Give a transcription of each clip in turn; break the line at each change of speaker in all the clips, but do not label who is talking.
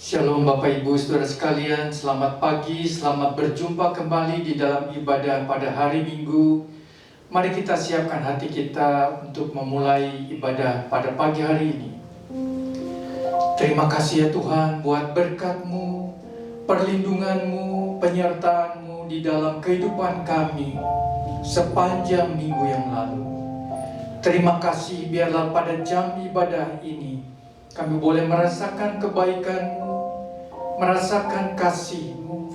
Shalom Bapak Ibu Saudara sekalian, selamat pagi, selamat berjumpa kembali di dalam ibadah pada hari Minggu. Mari kita siapkan hati kita untuk memulai ibadah pada pagi hari ini. Terima kasih ya Tuhan buat berkat-Mu, perlindungan-Mu, penyertaan-Mu di dalam kehidupan kami sepanjang minggu yang lalu. Terima kasih biarlah pada jam ibadah ini kami boleh merasakan kebaikan-Mu, merasakan kasih-Mu.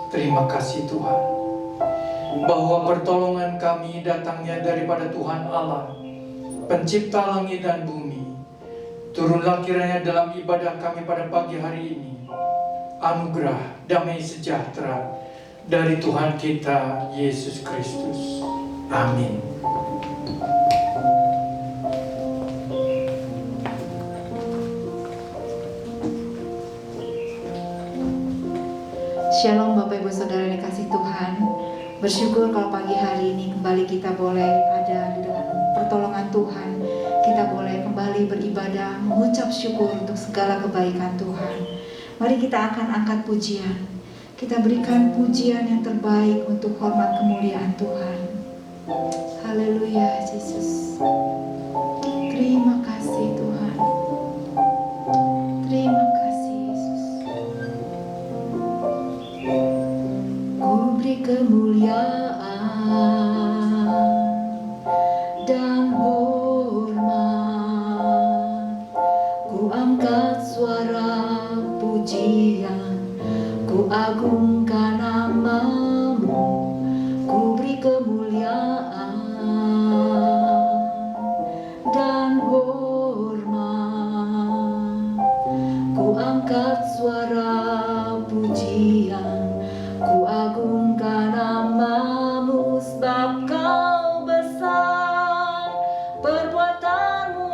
Terima kasih Tuhan, bahwa pertolongan kami datangnya daripada Tuhan Allah, pencipta langit dan bumi. Turunlah kiranya dalam ibadah kami pada pagi hari ini anugerah damai sejahtera dari Tuhan kita Yesus Kristus. Amin.
Shalom Bapak Ibu Saudara yang dikasih Tuhan. Bersyukur kalau pagi hari ini kembali kita boleh ada di dalam pertolongan Tuhan. Kita boleh kembali beribadah, mengucap syukur untuk segala kebaikan Tuhan. Mari kita akan angkat pujian. Kita berikan pujian yang terbaik untuk hormat kemuliaan Tuhan. Haleluya Yesus. Terima kasih Tuhan. Terima kasih Yesus. Ku beri kemuliaan dan hormat, ku angkat suara pujian, ku agungkan nama-Mu, ku beri kemuliaan dan hormat, ku angkat suara pujian, ku agungkan nama-Mu, sebab Kau besar, perbuatan-Mu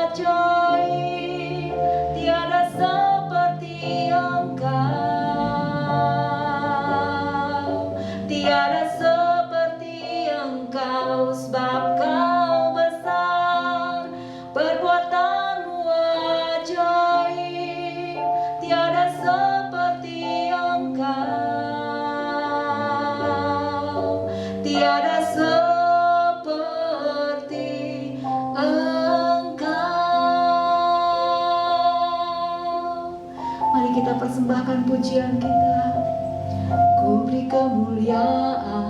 ajaib, tiada seperti Engkau, tiada seperti Engkau, sebab Kau besar, perbuatan-Mu ajaib, tiada seperti Engkau, tiada seperti Engkau. Mari kita persembahkan pujian kita. Ku beri kemuliaan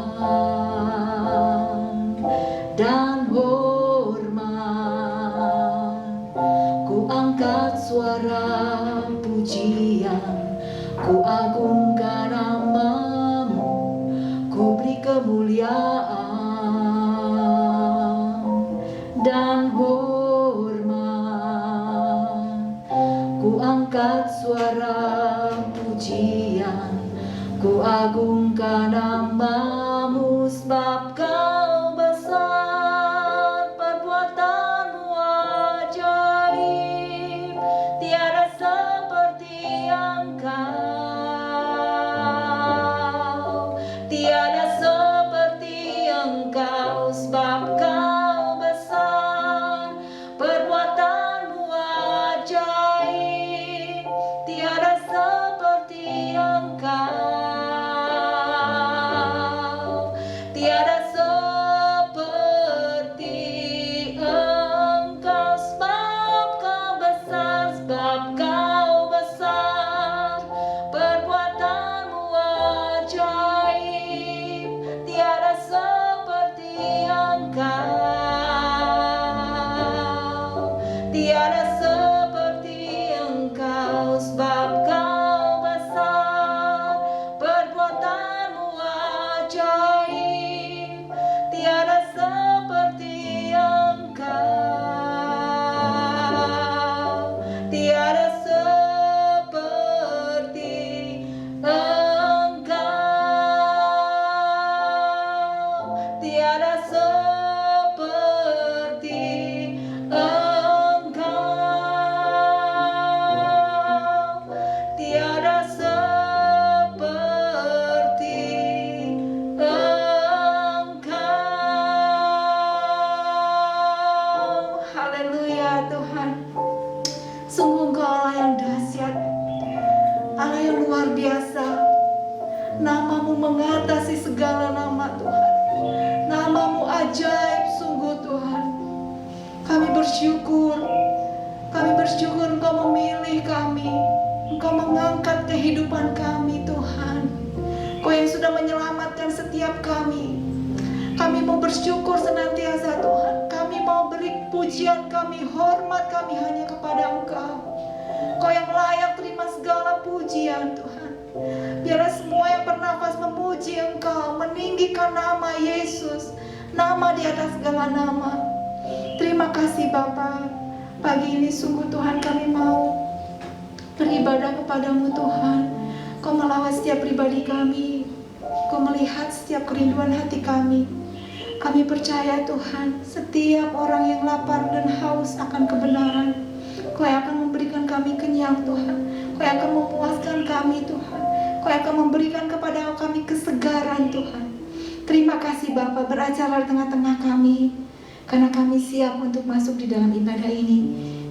dan hormat, ku angkat suara pujian, ku agungkan nama-Mu, ku beri kemuliaan dan hormat, ku angkat suara pujian, ku agungkan nama-Mu, sebab Kau besar, perbuatan-Mu ajaib, tiada seperti Engkau, tiada seperti Engkau, sebab Kau besar, perbuatan-Mu ajaib, tiada seperti Engkau, tiada seperti Engkau, sebab Kau besar, sebab Kau besar, biasa. Namamu mengatasi segala nama Tuhan. Namamu ajaib sungguh Tuhan. Kami bersyukur. Kami bersyukur Engkau memilih kami. Engkau mengangkat kehidupan kami Tuhan. Engkau yang sudah menyelamatkan setiap kami. Kami mau bersyukur senantiasa Tuhan. Kami mau beri pujian kami, hormat kami hanya kepada Engkau. Engkau yang layak terima segala pujian Tuhan. Biarlah semua yang bernafas memuji Engkau, meninggikan nama Yesus, nama di atas segala nama. Terima kasih Bapa. Pagi ini sungguh Tuhan kami mau beribadah kepadamu Tuhan. Kau melawat setiap pribadi kami. Kau melihat setiap kerinduan hati kami. Kami percaya Tuhan, setiap orang yang lapar dan haus akan kebenaran, Kau yang akan memberikan kami kenyang Tuhan. Kau yang akan memuaskan kami Tuhan. Kau yang akan memberikan kepada kami kesegaran Tuhan. Terima kasih Bapa, beracara di tengah-tengah kami, karena kami siap untuk masuk di dalam ibadah ini.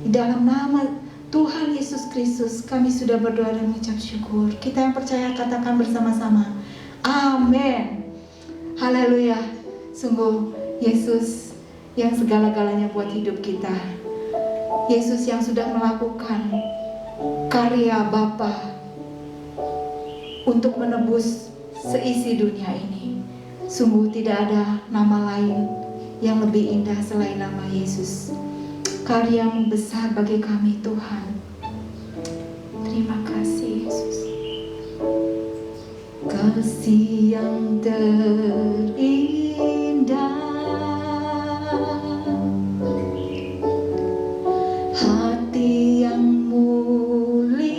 Di dalam nama Tuhan Yesus Kristus kami sudah berdoa dan mengucap syukur. Kita yang percaya katakan bersama-sama, amin. Haleluya. Sungguh Yesus yang segala-galanya buat hidup kita. Yesus yang sudah melakukan karya Bapa untuk menebus seisi dunia ini. Sungguh tidak ada nama lain yang lebih indah selain nama Yesus. Karya-Mu besar bagi kami Tuhan. Terima kasih Yesus. Kasih yang terindah, hati yang mulia,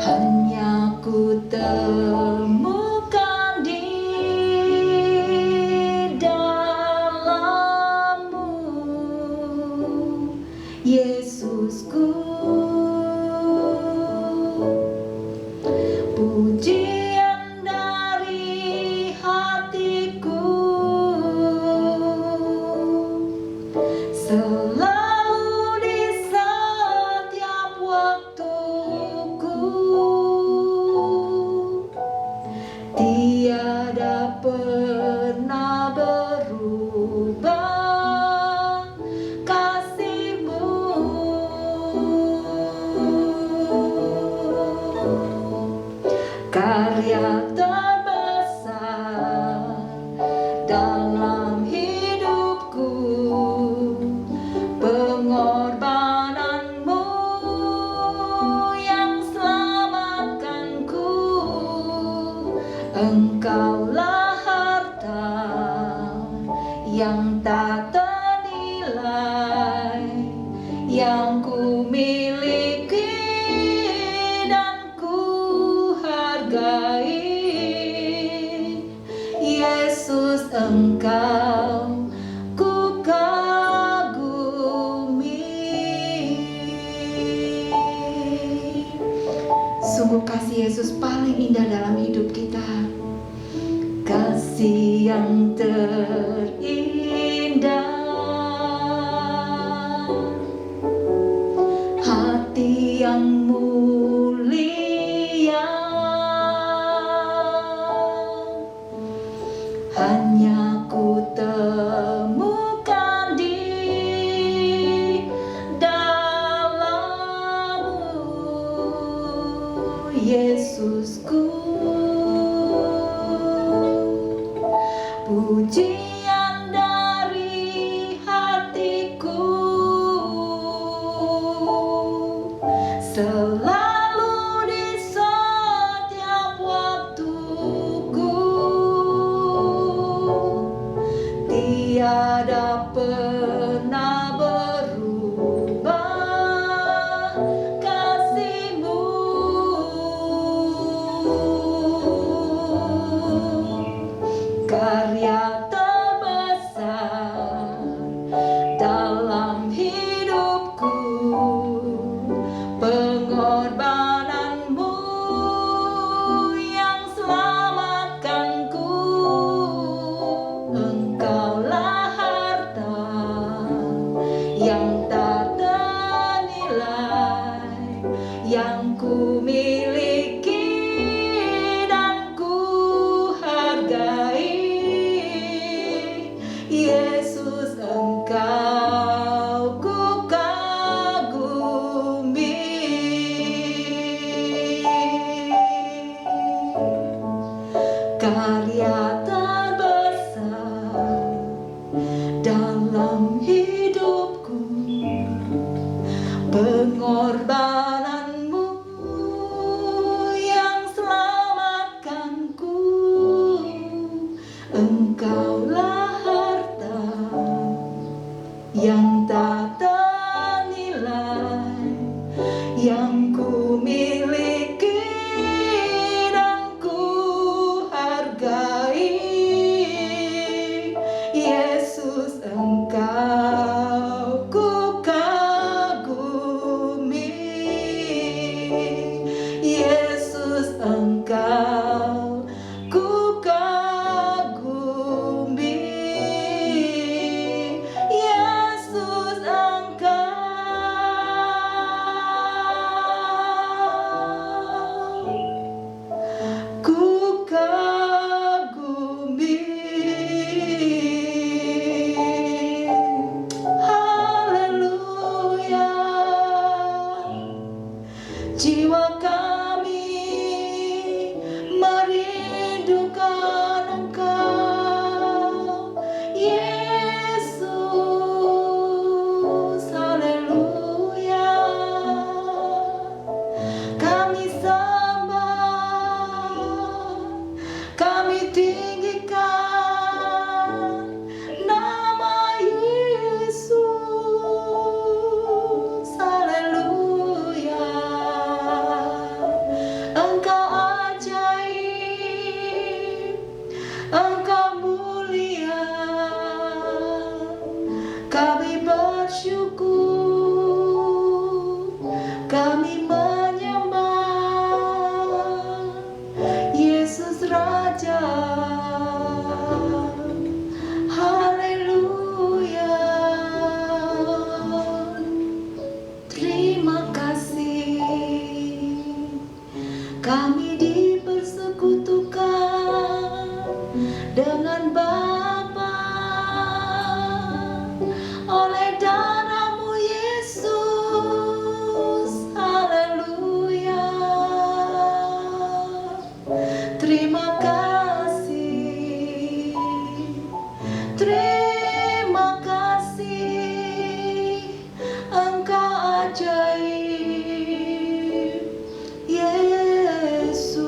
hanya ku temukan di dalam-Mu, Yesusku. Pujian dari hatiku selalu di setiap waktuku, tiada pernah berubah kasih-Mu. Karya terbesar dalam hidupku, pengorbanan-Mu yang selamatkanku. Engkaulah harta yang tak ternilai, yang ku miliki dan ku hargai. Yesus, Engkau ku kagumi. Sungguh kasih Yesus paling indah dalam hidup kita. Kasih yang terindah, hati yang mulia, hanya ku temukan di dalam-Mu, Yesusku. Pujian dari hatiku selalu di setiap waktuku, tiada pernah berubah kasih-Mu. Karya terbesar dalam hidupku, pengorbanan-Mu yang selamatkanku. Engkaulah harta yang tak ternilai, tak ternilai yang ku miliki dan ku hargai. Yesus, Engkau ku kagumi. Yesus, Engkau ku kagumi. Yesus, Engkau ku kagumi. Haleluya. Jiwa kami merindukan Engkau, Yesus. Haleluya. Kami sembah, kami tinggikan nama Yesus. Haleluya. Engkau ajaib, Engkau mulia. Kami bersyukur, kami menyembah Yesus Raja. Haleluya. Terima kasih kami dipersekutukan dengan Bapa oleh darah-Mu Yesus. Haleluya. Terima kasih, terima kasih. Engkau ajaib, Yesus.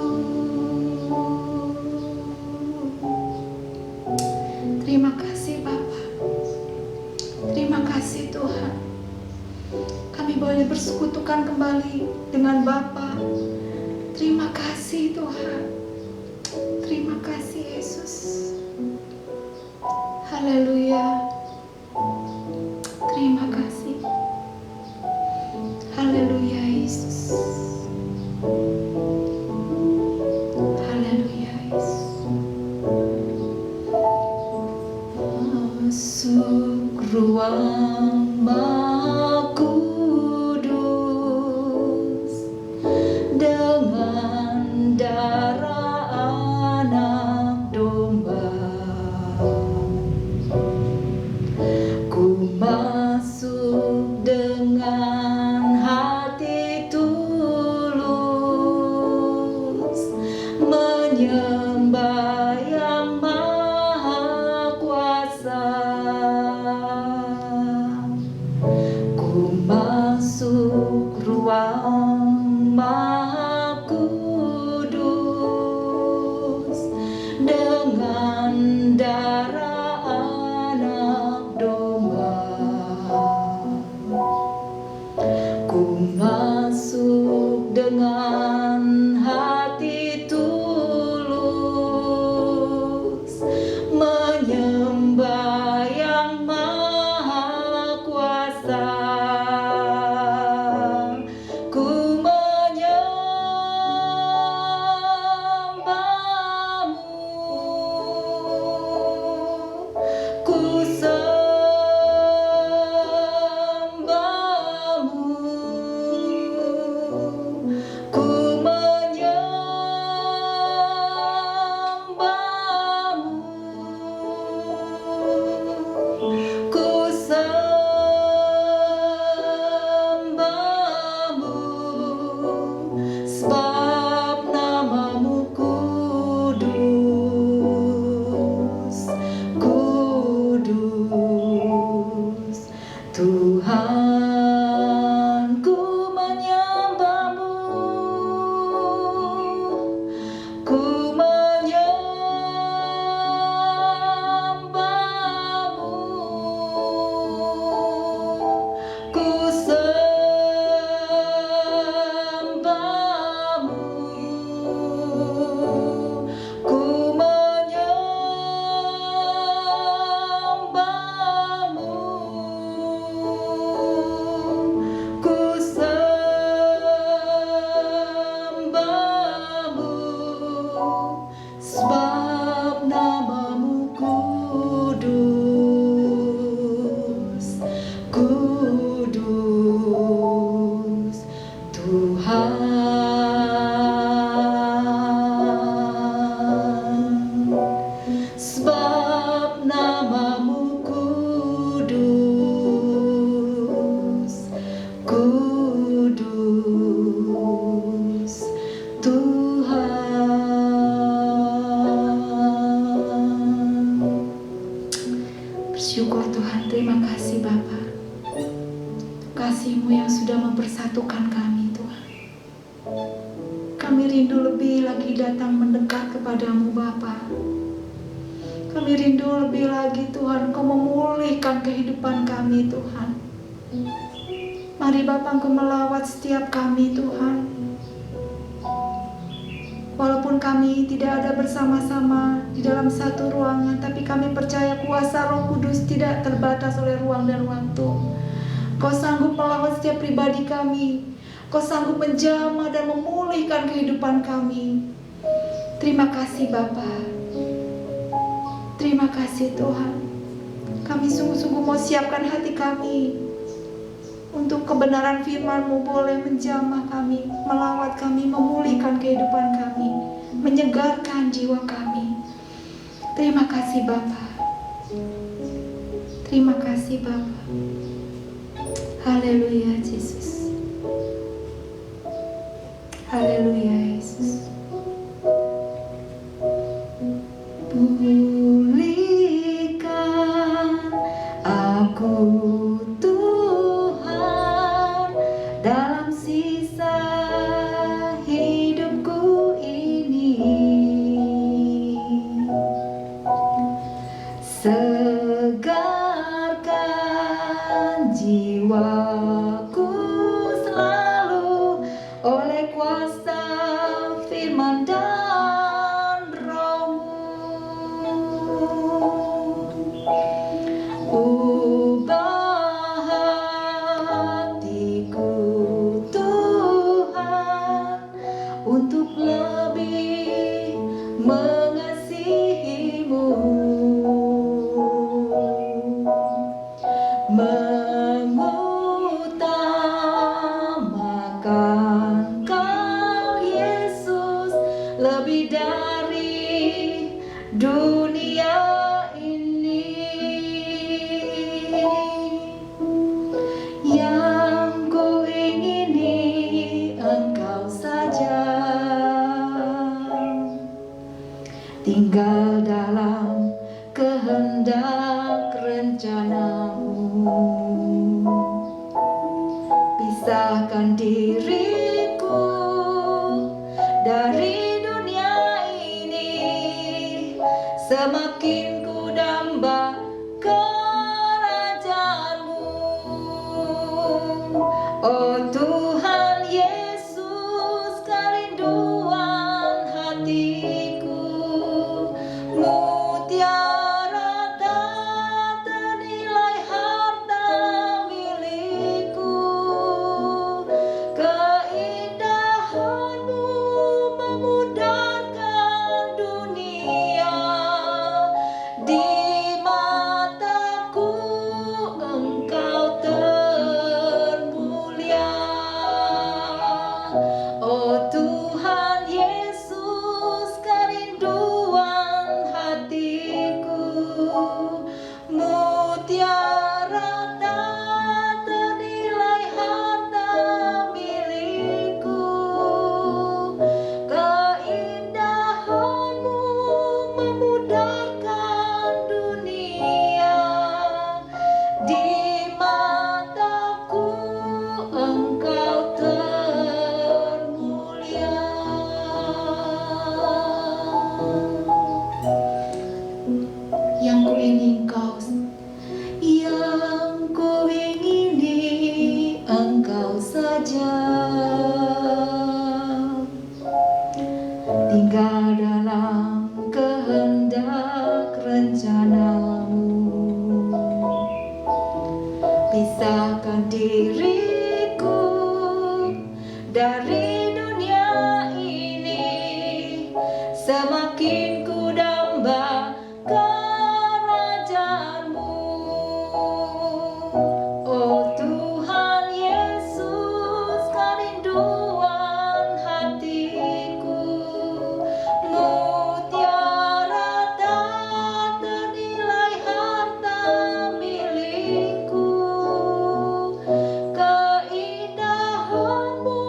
Terima kasih Bapa. Terima kasih Tuhan. Kami boleh bersekutukan kembali dengan Bapa. Terima kasih Tuhan. Terima kasih Yesus. Haleluya. Terima kasih. Haleluya Yesus. Haleluya Yesus. Masuk ruang Maha Kudus dengan darah anak domba. Ku masuk dengan hati tulus menyembah Yang Maha Kuasa. Ku masuk ruang Maha Kudus dengan darah anak domba. Ku masuk dengan hati tulus menyembah Yang Maha Kuasa. Ku menyembah-Mu, ku sembah-Mu, ku menyembah-Mu, ku sembah-Mu, sebab nama-Mu kudus, kudus. Tuhan, ku menyembah-Mu, ku menyembah-Mu, kasih-Mu yang sudah mempersatukan kami, Tuhan. Kami rindu lebih lagi datang mendekat kepadamu, Bapa. Kami rindu lebih lagi, Tuhan, Engkau memulihkan kehidupan kami, Tuhan. Mari Bapa, Engkau melawat setiap kami, Tuhan. Walaupun kami tidak ada bersama-sama di dalam satu ruangan, tapi kami percaya kuasa Roh Kudus tidak terbatas oleh ruang dan waktu. Kau sanggup melawat setiap pribadi kami. Kau sanggup menjamah dan memulihkan kehidupan kami. Terima kasih Bapa. Terima kasih Tuhan. Kami sungguh-sungguh mau siapkan hati kami untuk kebenaran firman-Mu boleh menjamah kami, melawat kami, memulihkan kehidupan kami, menyegarkan jiwa kami. Terima kasih Bapa. Terima kasih Bapa. Haleluya Yesus. Haleluya Yesus. Pulihkan aku Tuhan dalam sisa hidupku ini. Segarkan jiwaku selalu oleh kuasa firman dan Roh-Mu. Ubah hatiku Tuhan untuk lebih mengasihi-Mu, mengutamakan Kau Yesus lebih dari dunia ini. Yang ku ingini Engkau saja, tinggal dalam kehendak rencana-Mu. Pisahkan diriku dari dunia ini, semakin ku damba kerajaan-Mu. Oh Tuhan Yesus, kerinduan hatiku, mutiara tak ternilai harta milikku. Keindahan-Mu memudarkan dunia. Di mataku Engkau termulia. Oh Tuhan Yesus, kerinduan hatiku, mutiara tak ternilai harta milikku. Keindahan-Mu memudarkan dunia. Di mataku Engkau termulia. Yang ku ingini Engkau saja, tinggal dalam kehendak rencana-Mu. Pisahkan diriku dari dunia ini, semakin ku damba kerajaan-Mu. Oh Tuhan Yesus, kerinduan hatiku, mutiara tak ternilai harta milikku. Keindahan-Mu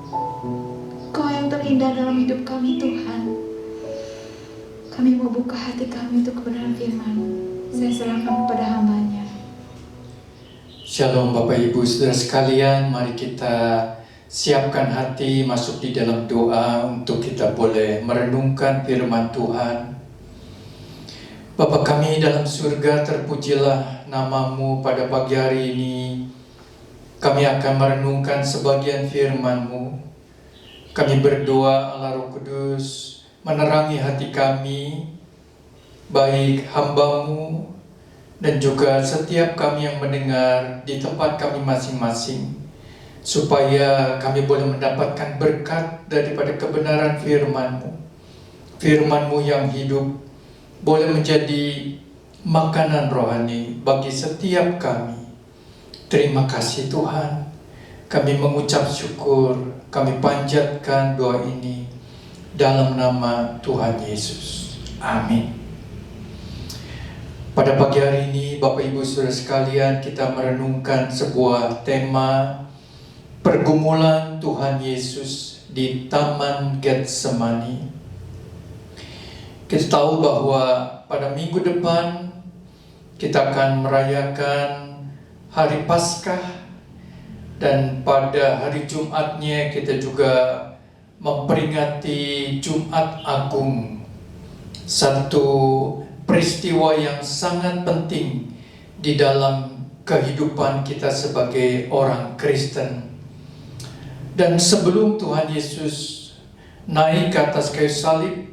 Kau yang terindah dalam hidup kami Tuhan. Kami mau buka hati kami untuk kebenaran firman. Saya serahkan kepada hamba-Nya.
Shalom Bapak Ibu Saudara sekalian, mari kita siapkan hati masuk di dalam doa untuk kita boleh merenungkan firman Tuhan. Bapa kami dalam surga, terpujilah nama-Mu pada pagi hari ini. Kami akan merenungkan sebagian firman-Mu. Kami berdoa Allah Roh Kudus menerangi hati kami, baik hamba-Mu dan juga setiap kami yang mendengar di tempat kami masing-masing, supaya kami boleh mendapatkan berkat daripada kebenaran firman-Mu. Firman-Mu yang hidup boleh menjadi makanan rohani bagi setiap kami. Terima kasih Tuhan. Kami mengucap syukur, kami panjatkan doa ini dalam nama Tuhan Yesus. Amin. Pada pagi hari ini, Bapak Ibu Saudara sekalian, kita merenungkan sebuah tema pergumulan Tuhan Yesus di Taman Getsemani. Kita tahu bahwa pada minggu depan kita akan merayakan hari Paskah, dan pada hari Jumatnya kita juga memperingati Jumat Agung, satu peristiwa yang sangat penting di dalam kehidupan kita sebagai orang Kristen. Dan sebelum Tuhan Yesus naik ke atas kayu salib,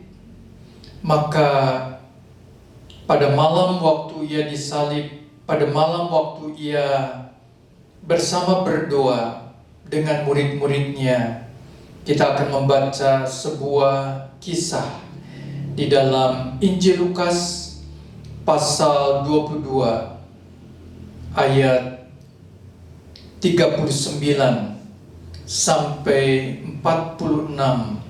maka pada malam waktu Ia disalib, pada malam waktu Ia bersama berdoa dengan murid-muridnya, kita akan membaca sebuah kisah di dalam Injil Lukas pasal 22 ayat 39 sampai 46.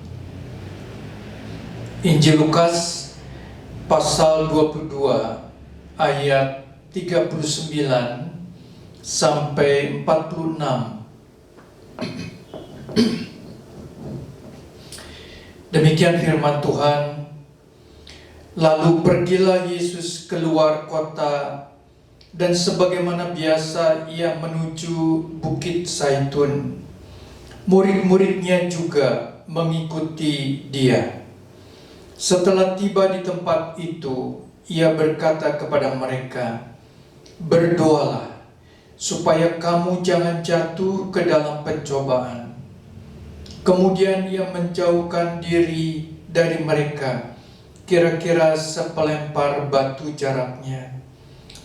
Injil Lukas pasal 22 ayat 39 sampai 46. Demikian firman Tuhan. Lalu pergilah Yesus keluar kota, dan sebagaimana biasa Ia menuju Bukit Zaitun. Murid-muridnya juga mengikuti Dia. Setelah tiba di tempat itu, Ia berkata kepada mereka, "Berdoalah, supaya kamu jangan jatuh ke dalam pencobaan." Kemudian Ia menjauhkan diri dari mereka, kira-kira sepelempar batu jaraknya.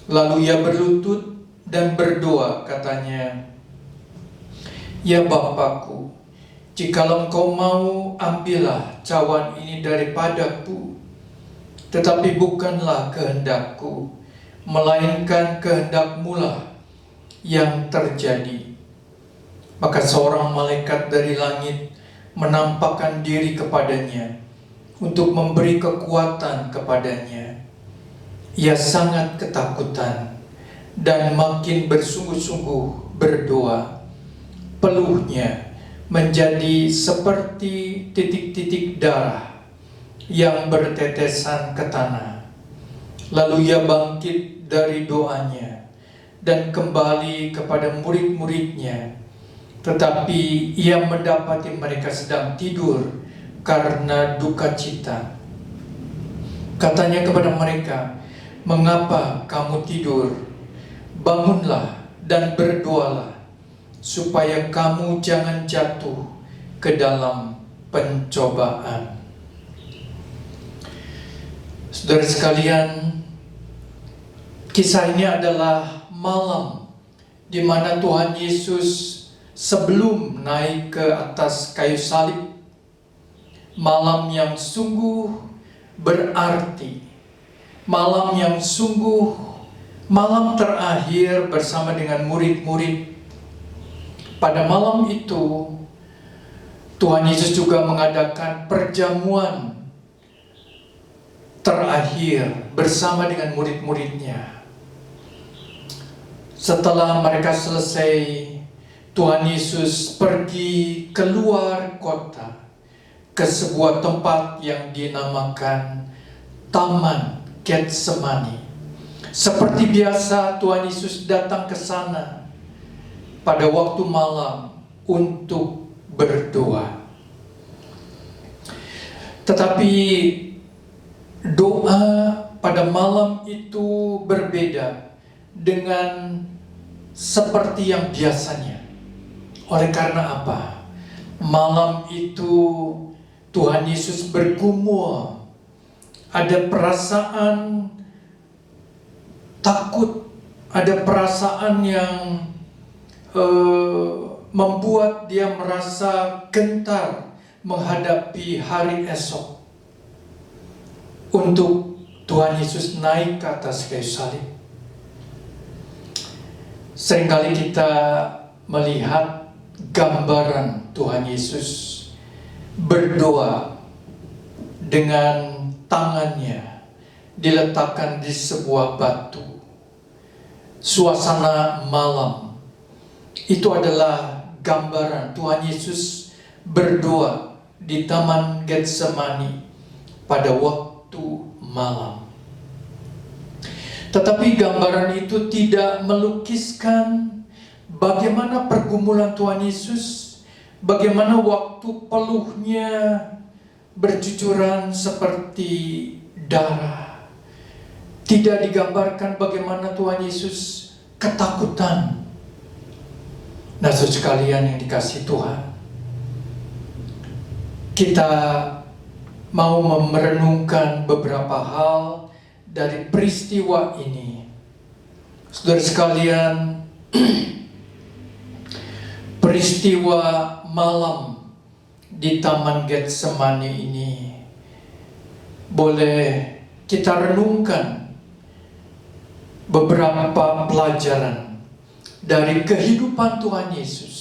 Lalu Ia berlutut dan berdoa, katanya, "Ya Bapakku, jikalau Engkau mau, ambillah cawan ini daripadaku. Tetapi bukanlah kehendakku, melainkan kehendak-Mu-lah yang terjadi." Maka seorang malaikat dari langit menampakkan diri kepadanya untuk memberi kekuatan kepadanya. Ia sangat ketakutan dan makin bersungguh-sungguh berdoa. Peluhnya menjadi seperti titik-titik darah yang bertetesan ke tanah. Lalu Ia bangkit dari doanya dan kembali kepada murid-muridnya. Tetapi Ia mendapati mereka sedang tidur karena duka cita. Katanya kepada mereka, "Mengapa kamu tidur? Bangunlah dan berdoalah, supaya kamu jangan jatuh ke dalam pencobaan." Saudara sekalian, kisah ini adalah malam di mana Tuhan Yesus sebelum naik ke atas kayu salib. Malam yang sungguh berarti, malam yang sungguh malam terakhir bersama dengan murid-murid. Pada malam itu Tuhan Yesus juga mengadakan perjamuan terakhir bersama dengan murid-muridnya. Setelah mereka selesai, Tuhan Yesus pergi keluar kota ke sebuah tempat yang dinamakan Taman Getsemani. Seperti biasa, Tuhan Yesus datang ke sana pada waktu malam untuk berdoa. Tetapi doa pada malam itu berbeda dengan seperti yang biasanya. Oleh karena apa? Malam itu Tuhan Yesus bergumul. Ada perasaan takut, ada perasaan yang membuat dia merasa gentar menghadapi hari esok untuk Tuhan Yesus naik ke atas kayu salib. Seringkali kita melihat gambaran Tuhan Yesus berdoa dengan tangannya diletakkan di sebuah batu. Suasana malam itu adalah gambaran Tuhan Yesus berdoa di Taman Getsemani pada waktu malam. Tetapi gambaran itu tidak melukiskan bagaimana pergumulan Tuhan Yesus, bagaimana waktu peluhnya bercucuran seperti darah. Tidak digambarkan bagaimana Tuhan Yesus ketakutan. Nah, saudara sekalian yang dikasihi Tuhan, kita mau merenungkan beberapa hal dari peristiwa ini. Saudara sekalian, peristiwa malam di Taman Getsemani ini boleh kita renungkan beberapa pelajaran dari kehidupan Tuhan Yesus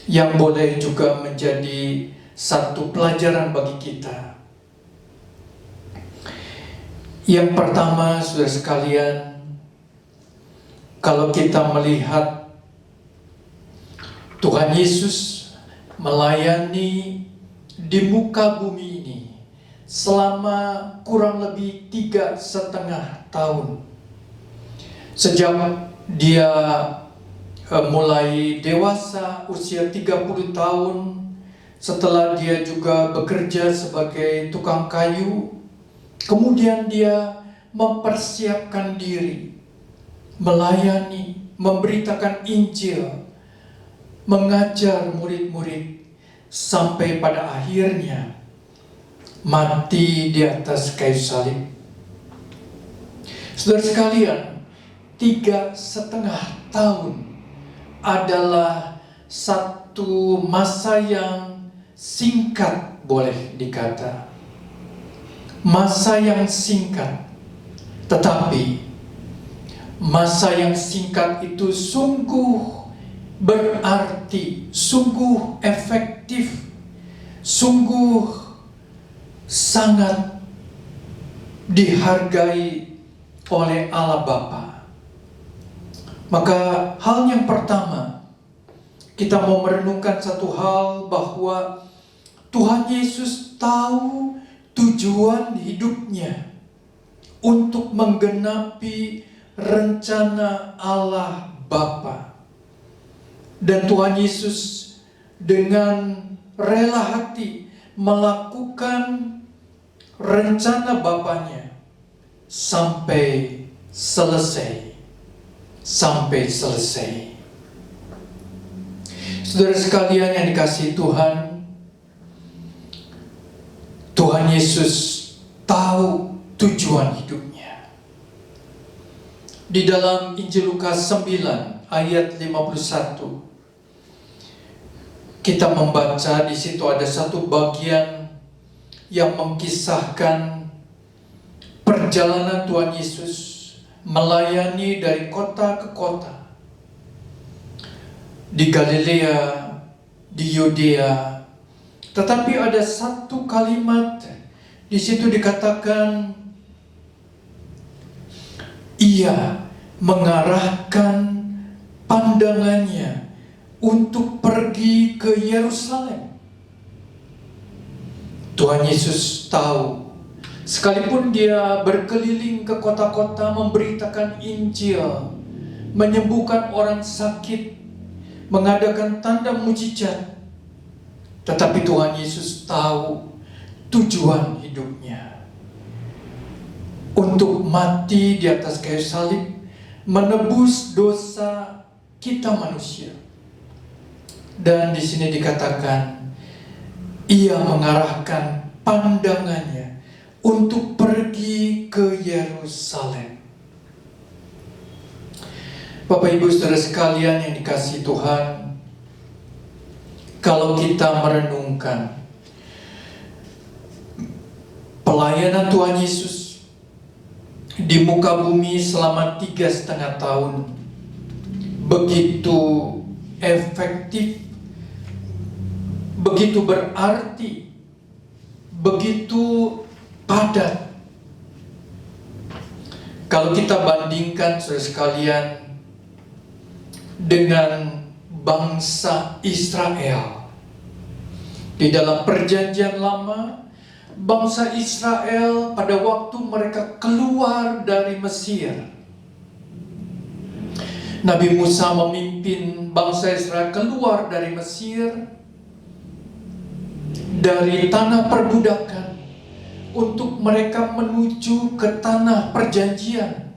yang boleh juga menjadi satu pelajaran bagi kita. Yang pertama, saudara sekalian, kalau kita melihat Tuhan Yesus melayani di muka bumi ini selama kurang lebih 3,5 tahun. Sejak dia mulai dewasa, usia 30 tahun, setelah dia juga bekerja sebagai tukang kayu, kemudian dia mempersiapkan diri, melayani, memberitakan Injil, mengajar murid-murid, sampai pada akhirnya mati di atas kayu salib. Saudara sekalian, 3,5 tahun adalah satu masa yang singkat, boleh dikata. Masa yang singkat, tetapi masa yang singkat itu sungguh berarti, sungguh efektif, sungguh sangat dihargai oleh Allah Bapa. Maka hal yang pertama, kita mau merenungkan satu hal, bahwa Tuhan Yesus tahu tujuan hidupnya untuk menggenapi rencana Allah Bapa. Dan Tuhan Yesus dengan rela hati melakukan rencana Bapanya sampai selesai. Sampai selesai. Saudara sekalian yang dikasihi Tuhan, Tuhan Yesus tahu tujuan hidupnya. Di dalam Injil Lukas 9 ayat 51, kita membaca di situ ada satu bagian yang mengkisahkan perjalanan Tuhan Yesus melayani dari kota ke kota, di Galilea, di Yudea. Tetapi ada satu kalimat di situ dikatakan, ia mengarahkan pandangannya untuk pergi ke Yerusalem. Tuhan Yesus tahu, sekalipun dia berkeliling ke kota-kota memberitakan Injil, menyembuhkan orang sakit, mengadakan tanda mujizat, tetapi Tuhan Yesus tahu tujuan hidupnya. Untuk mati di atas kayu salib, menebus dosa kita manusia. Dan di sini dikatakan, ia mengarahkan pandangannya untuk pergi ke Yerusalem. Bapak Ibu Saudara sekalian yang dikasihi Tuhan, kalau kita merenungkan pelayanan Tuhan Yesus di muka bumi selama 3,5 tahun, begitu efektif, begitu berarti, begitu padat. Kalau kita bandingkan saudara sekalian dengan bangsa Israel, di dalam perjanjian lama, bangsa Israel pada waktu mereka keluar dari Mesir, Nabi Musa memimpin bangsa Israel keluar dari Mesir, dari tanah perbudakan, untuk mereka menuju ke tanah perjanjian,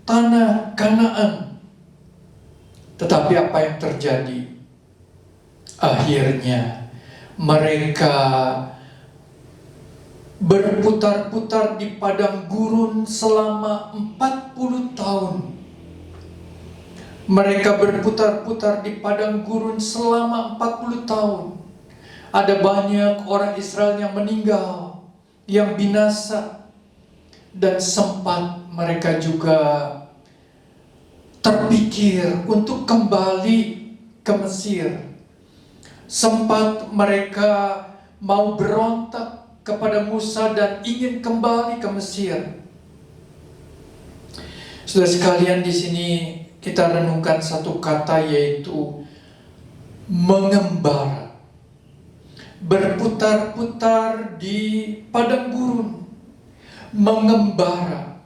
tanah Kanaan. Tetapi apa yang terjadi? Akhirnya mereka berputar-putar di padang gurun selama 40 tahun. Mereka berputar-putar di padang gurun selama 40 tahun. Ada banyak orang Israel yang meninggal, yang binasa, dan sempat mereka juga terpikir untuk kembali ke Mesir. Sempat mereka mau berontak kepada Musa dan ingin kembali ke Mesir. Saudara sekalian, di sini kita renungkan satu kata, yaitu mengembara. Berputar-putar di padang gurun, mengembara.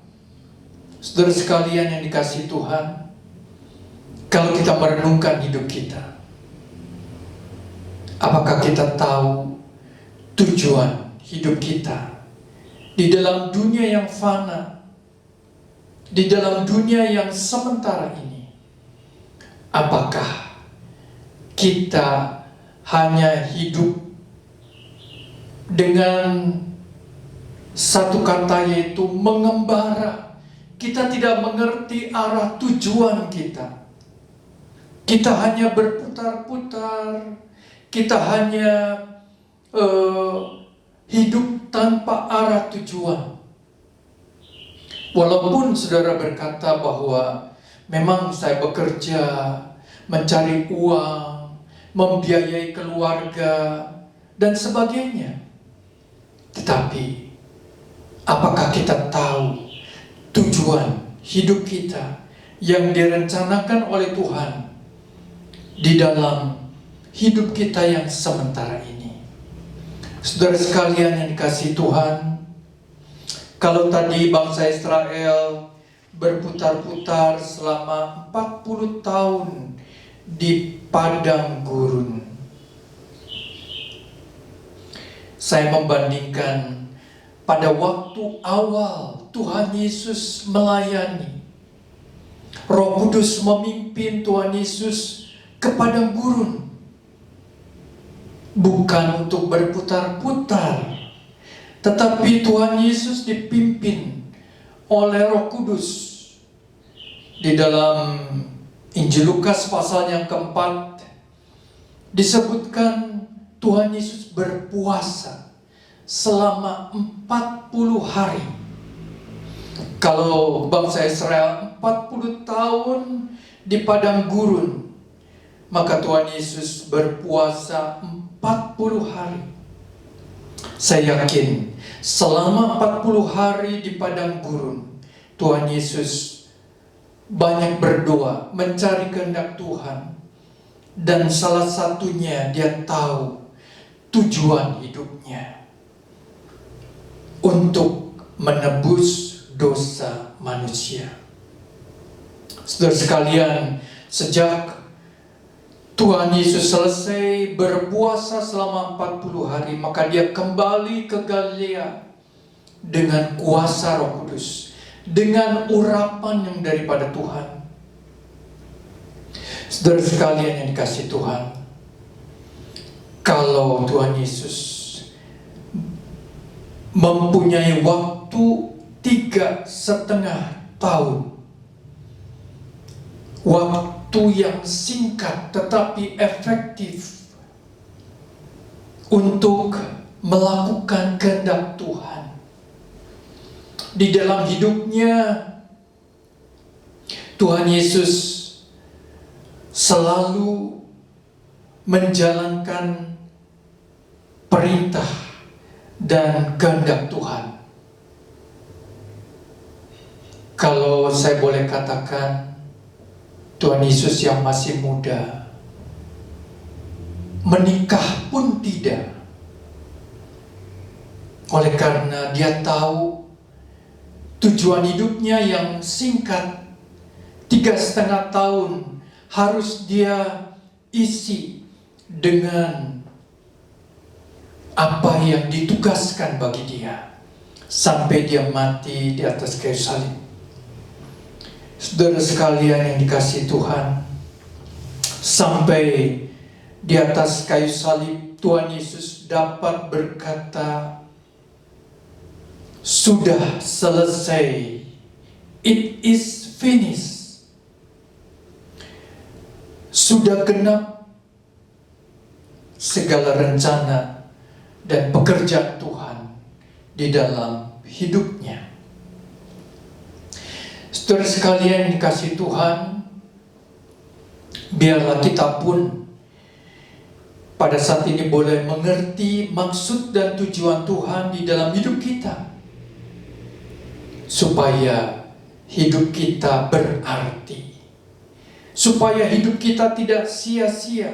Saudara sekalian yang dikasihi Tuhan, kalau kita merenungkan hidup kita, apakah kita tahu tujuan hidup kita di dalam dunia yang fana, di dalam dunia yang sementara ini? Apakah kita hanya hidup dengan satu kata, yaitu mengembara? Kita tidak mengerti arah tujuan kita. Kita hanya berputar-putar, kita hanya hidup tanpa arah tujuan. Walaupun saudara berkata bahwa memang saya bekerja, mencari uang, membiayai keluarga, dan sebagainya. Tetapi, apakah kita tahu tujuan hidup kita yang direncanakan oleh Tuhan di dalam hidup kita yang sementara ini? Saudara sekalian yang dikasihi Tuhan, kalau tadi bangsa Israel berputar-putar selama 40 tahun di padang gurun, saya membandingkan pada waktu awal Tuhan Yesus melayani, Roh Kudus memimpin Tuhan Yesus ke padang gurun, bukan untuk berputar-putar, tetapi Tuhan Yesus dipimpin oleh Roh Kudus. Di dalam Injil Lukas pasal yang keempat disebutkan Tuhan Yesus berpuasa selama 40 hari. Kalau bangsa Israel 40 tahun di padang gurun, maka Tuhan Yesus berpuasa 40 hari. Saya yakin selama 40 hari di padang gurun, Tuhan Yesus banyak berdoa, mencari kehendak Tuhan, Dan salah satunya dia tahu tujuan hidupnya untuk menebus dosa manusia. Saudara sekalian, sejak Tuhan Yesus selesai berpuasa selama 40 hari, maka dia kembali ke Galilea dengan kuasa Roh Kudus, dengan urapan yang daripada Tuhan. Saudara sekalian yang dikasihi Tuhan, kalau Tuhan Yesus mempunyai waktu 3,5 tahun, waktu yang singkat tetapi efektif untuk melakukan kehendak Tuhan. Di dalam hidupnya, Tuhan Yesus selalu menjalankan perintah dan kehendak Tuhan. Kalau saya boleh katakan, Tuhan Yesus yang masih muda, menikah pun tidak. Oleh karena dia tahu tujuan hidupnya yang singkat, 3,5 tahun, harus dia isi dengan apa yang ditugaskan bagi dia sampai dia mati di atas kayu salib. Saudara sekalian yang dikasihi Tuhan, sampai di atas kayu salib Tuhan Yesus dapat berkata, sudah selesai, it is finished. Sudah genap segala rencana dan pekerjaan Tuhan di dalam hidupnya. Saudara sekalian yang dikasihi Tuhan, biarlah kita pun pada saat ini boleh mengerti maksud dan tujuan Tuhan di dalam hidup kita, supaya hidup kita berarti, supaya hidup kita tidak sia-sia.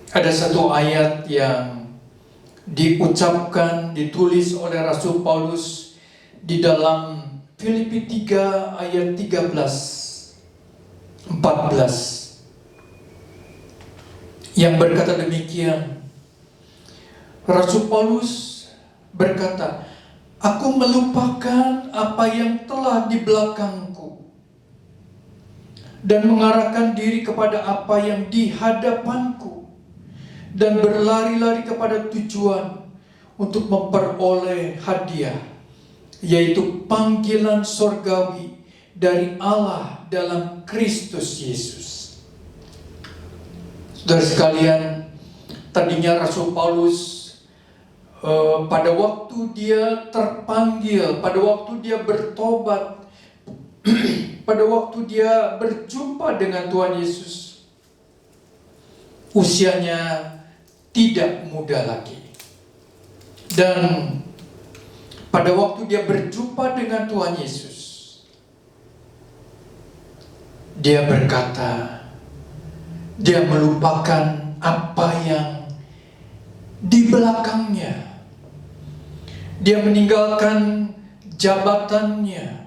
Ada satu ayat yang diucapkan, ditulis oleh Rasul Paulus di dalam Filipi 3 ayat 13-14 yang berkata demikian. Rasul Paulus berkata, aku melupakan apa yang telah di belakangku dan mengarahkan diri kepada apa yang di hadapanku, dan berlari-lari kepada tujuan untuk memperoleh hadiah, yaitu panggilan sorgawi dari Allah dalam Kristus Yesus. Saudara sekalian, tadinya Rasul Paulus pada waktu dia terpanggil, pada waktu dia bertobat, pada waktu dia berjumpa dengan Tuhan Yesus, usianya tidak muda lagi. Dan pada waktu dia berjumpa dengan Tuhan Yesus, dia berkata, dia melupakan apa yang di belakangnya. Dia meninggalkan jabatannya,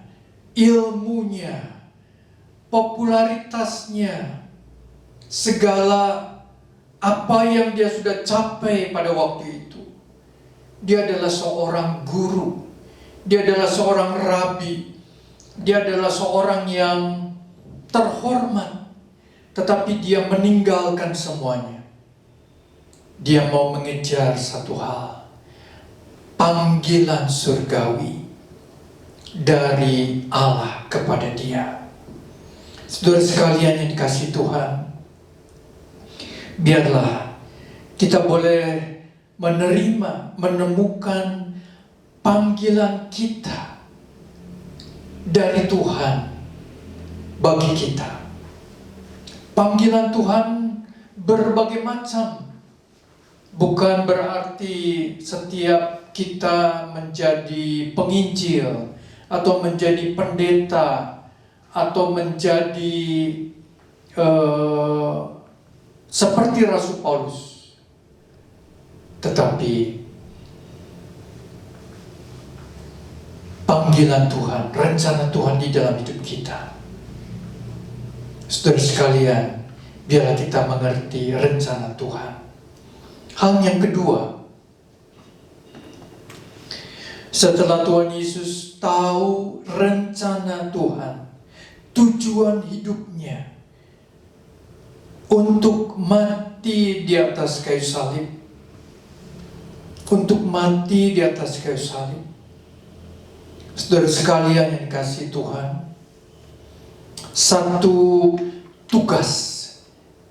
ilmunya, popularitasnya, segala apa yang dia sudah capai pada waktu itu. Dia adalah seorang guru, dia adalah seorang rabi, dia adalah seorang yang terhormat, tetapi dia meninggalkan semuanya. Dia mau mengejar satu hal, panggilan surgawi dari Allah kepada dia. Saudara sekalian yang dikasihi Tuhan, biarlah kita boleh menerima, menemukan panggilan kita dari Tuhan bagi kita. Panggilan Tuhan berbagai macam. Bukan berarti setiap kita menjadi penginjil, atau menjadi pendeta, atau menjadi seperti Rasul Paulus, tetapi panggilan Tuhan, rencana Tuhan di dalam hidup kita. Saudara sekalian, biarlah kita mengerti rencana Tuhan. Hal yang kedua, setelah Tuhan Yesus tahu rencana Tuhan, tujuan hidupnya untuk mati di atas kayu salib, untuk mati di atas kayu salib. Saudara sekalian yang dikasihi Tuhan, satu tugas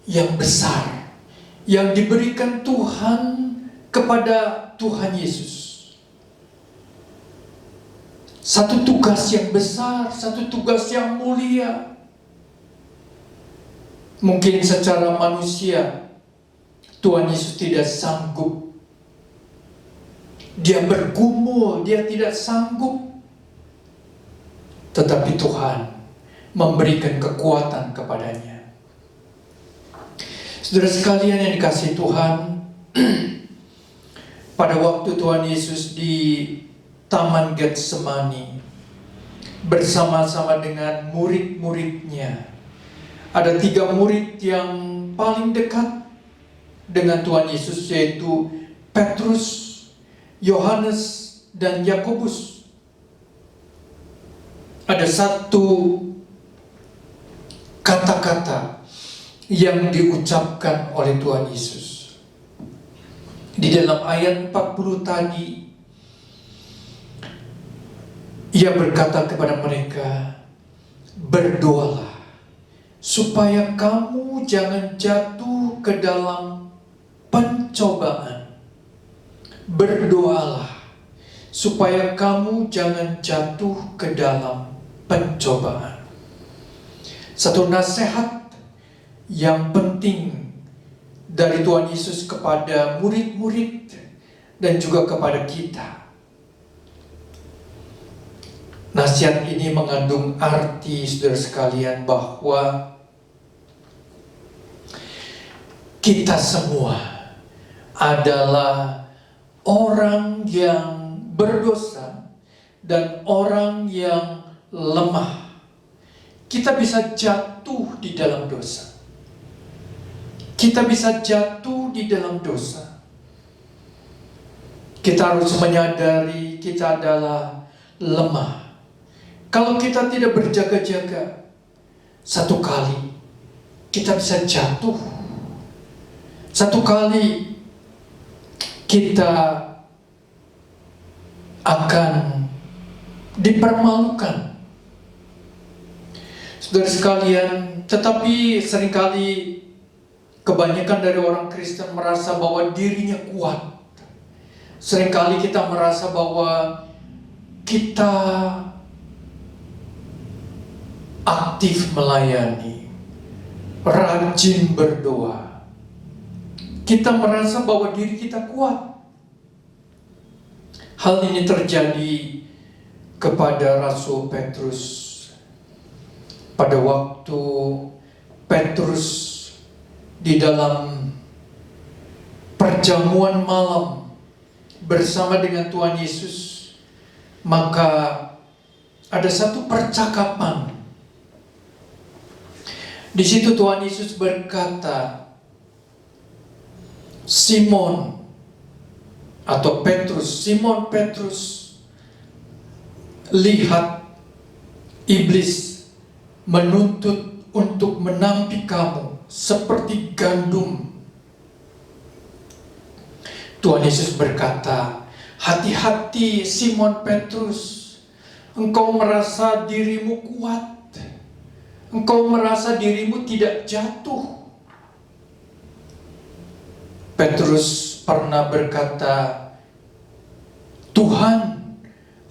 yang besar yang diberikan Tuhan kepada Tuhan Yesus. Satu tugas yang besar, satu tugas yang mulia. Mungkin secara manusia Tuhan Yesus tidak sanggup. Dia bergumul, dia tidak sanggup. Tetapi Tuhan memberikan kekuatan kepadanya. Saudara sekalian yang dikasihi Tuhan, pada waktu Tuhan Yesus di Taman Getsemani bersama-sama dengan murid-muridnya, ada 3 murid yang paling dekat dengan Tuhan Yesus, yaitu Petrus, Yohanes, dan Yakobus. Ada satu kata-kata yang diucapkan oleh Tuhan Yesus. Di dalam ayat 40 tadi, Ia berkata kepada mereka, berdoalah supaya kamu jangan jatuh ke dalam pencobaan. Berdoalah supaya kamu jangan jatuh ke dalam pencobaan. Satu nasihat yang penting dari Tuhan Yesus kepada murid-murid dan juga kepada kita. Nasihat ini mengandung arti, saudara sekalian, bahwa kita semua adalah orang yang berdosa dan orang yang lemah. Kita bisa jatuh di dalam dosa. Kita bisa jatuh di dalam dosa. Kita harus menyadari kita adalah lemah. Kalau kita tidak berjaga-jaga, satu kali kita bisa jatuh. Satu kali kita akan dipermalukan. Saudara sekalian, tetapi seringkali kebanyakan dari orang Kristen merasa bahwa dirinya kuat. Seringkali kita merasa bahwa kita aktif melayani, rajin berdoa. Kita merasa bahwa diri kita kuat. Hal ini terjadi kepada Rasul Petrus. Pada waktu Petrus di dalam perjamuan malam bersama dengan Tuhan Yesus, maka ada satu percakapan. Di situ Tuhan Yesus berkata, Simon atau Petrus, Simon Petrus, lihat iblis menuntut untuk menampi kamu seperti gandum. Tuhan Yesus berkata, hati-hati Simon Petrus, engkau merasa dirimu kuat, engkau merasa dirimu tidak jatuh. Petrus pernah berkata, Tuhan,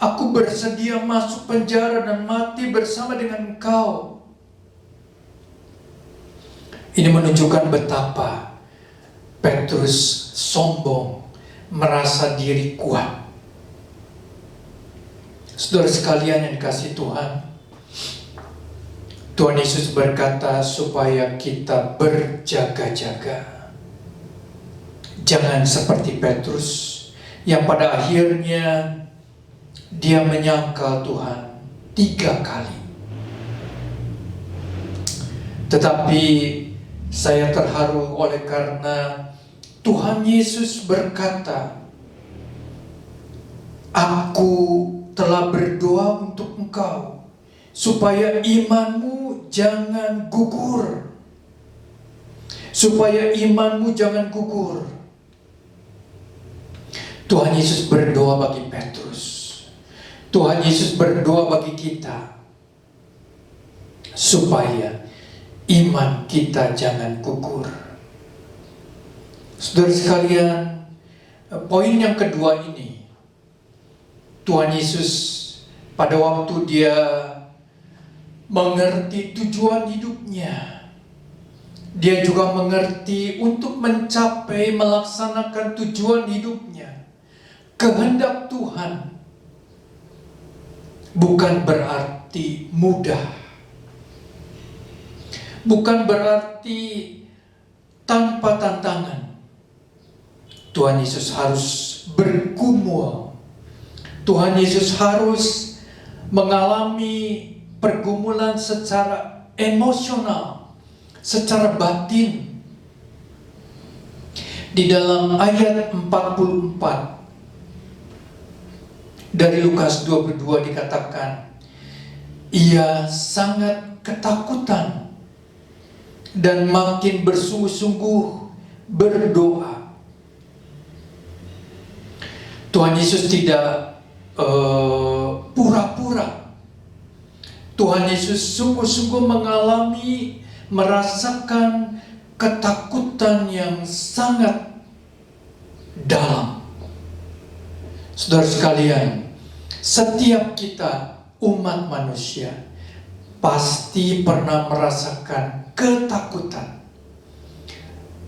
aku bersedia masuk penjara dan mati bersama dengan Engkau. Ini menunjukkan betapa Petrus sombong, merasa diri kuat. Saudara sekalian yang dikasihi Tuhan, Tuhan Yesus berkata supaya kita berjaga-jaga. Jangan seperti Petrus yang pada akhirnya dia menyangkal Tuhan 3 kali. Tetapi saya terharu oleh karena Tuhan Yesus berkata, "Aku telah berdoa untuk engkau supaya imanmu jangan gugur." Supaya imanmu jangan gugur. Tuhan Yesus berdoa bagi Petrus. Tuhan Yesus berdoa bagi kita supaya iman kita jangan gugur. Saudara sekalian, poin yang kedua ini, Tuhan Yesus pada waktu dia mengerti tujuan hidupnya, dia juga mengerti untuk mencapai, melaksanakan tujuan hidupnya, kehendak Tuhan bukan berarti mudah. Bukan berarti tanpa tantangan. Tuhan Yesus harus bergumul. Tuhan Yesus harus mengalami pergumulan secara emosional, secara batin. Di dalam ayat 44 dari Lukas 22 dikatakan, ia sangat ketakutan dan makin bersungguh-sungguh berdoa. Tuhan Yesus tidak pura-pura. Tuhan Yesus sungguh-sungguh mengalami, merasakan ketakutan yang sangat dalam. Saudara sekalian, setiap kita umat manusia pasti pernah merasakan ketakutan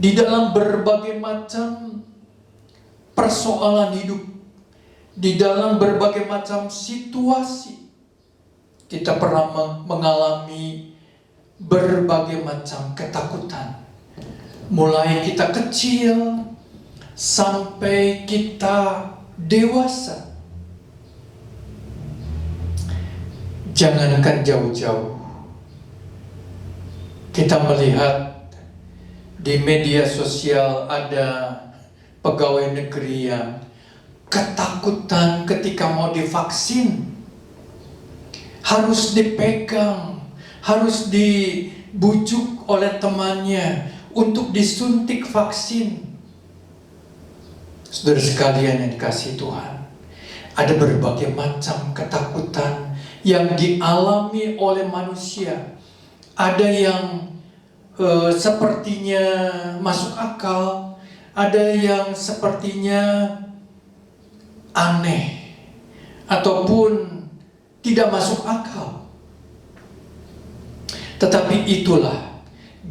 di dalam berbagai macam persoalan hidup, di dalam berbagai macam situasi. Kita pernah mengalami berbagai macam ketakutan, mulai kita kecil sampai kita dewasa. Jangankan jauh-jauh, kita melihat di media sosial ada pegawai negeri yang ketakutan ketika mau divaksin. Harus dipegang, harus dibujuk oleh temannya untuk disuntik vaksin. Saudara sekalian yang dikasihi Tuhan, ada berbagai macam ketakutan yang dialami oleh manusia. Ada yang sepertinya masuk akal, ada yang sepertinya aneh ataupun tidak masuk akal. Tetapi itulah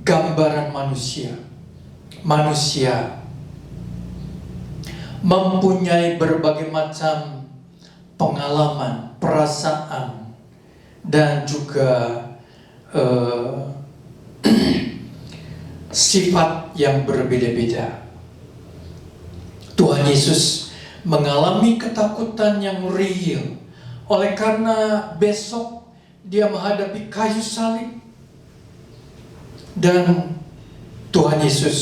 gambaran manusia. Manusia mempunyai berbagai macam pengalaman, perasaan, dan juga sifat yang berbeda-beda. Tuhan Yesus mengalami ketakutan yang real oleh karena besok dia menghadapi kayu salib, dan Tuhan Yesus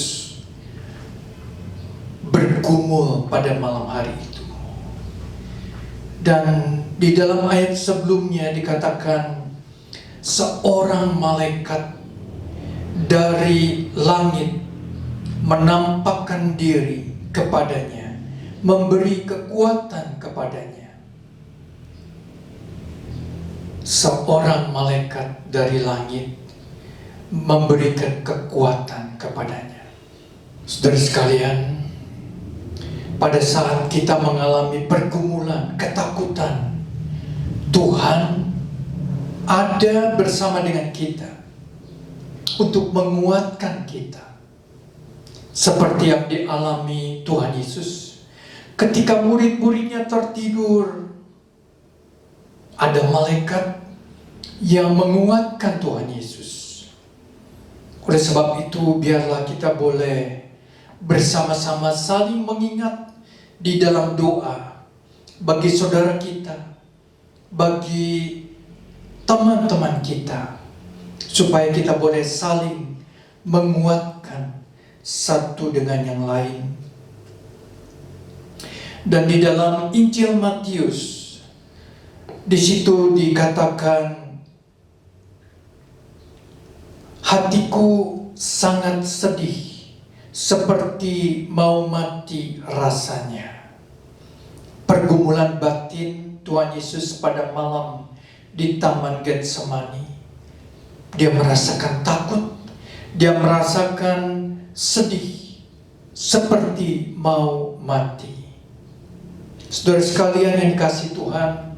bergumul pada malam hari itu. Dan di dalam ayat sebelumnya dikatakan seorang malaikat dari langit menampakkan diri kepadanya, memberi kekuatan kepadanya. Seorang malaikat dari langit memberikan kekuatan kepadanya. Saudara sekalian, pada saat kita mengalami pergumulan, ketakutan, Tuhan ada bersama dengan kita untuk menguatkan kita. Seperti yang dialami Tuhan Yesus ketika murid-muridnya tertidur, ada malaikat yang menguatkan Tuhan Yesus. Oleh sebab itu, biarlah kita boleh bersama-sama saling mengingat di dalam doa bagi saudara kita, bagi teman-teman kita, supaya kita boleh saling menguatkan satu dengan yang lain. Dan di dalam Injil Matius, di situ dikatakan, hatiku sangat sedih, seperti mau mati rasanya. Pergumulan batin Tuhan Yesus pada malam di Taman Getsemani. Dia merasakan takut, dia merasakan sedih, seperti mau mati. Saudara sekalian yang dikasihi Tuhan,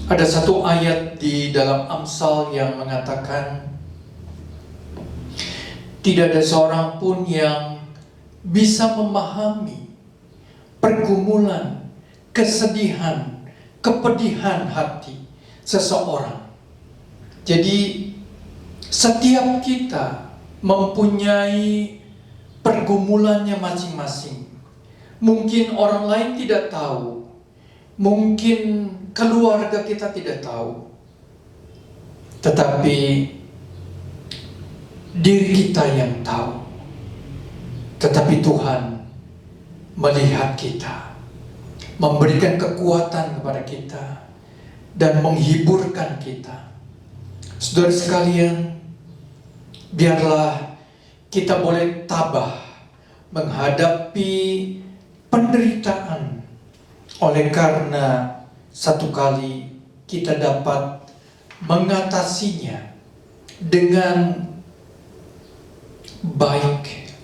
ada satu ayat di dalam Amsal yang mengatakan, tidak ada seorang pun yang bisa memahami pergumulan, kesedihan, kepedihan hati seseorang. Jadi setiap kita mempunyai pergumulannya masing-masing. Mungkin orang lain tidak tahu, mungkin keluarga kita tidak tahu, tetapi diri kita yang tahu. Tetapi Tuhan melihat kita, memberikan kekuatan kepada kita, dan menghiburkan kita. Saudara sekalian, biarlah kita boleh tabah menghadapi penderitaan, oleh karena satu kali kita dapat mengatasinya dengan baik.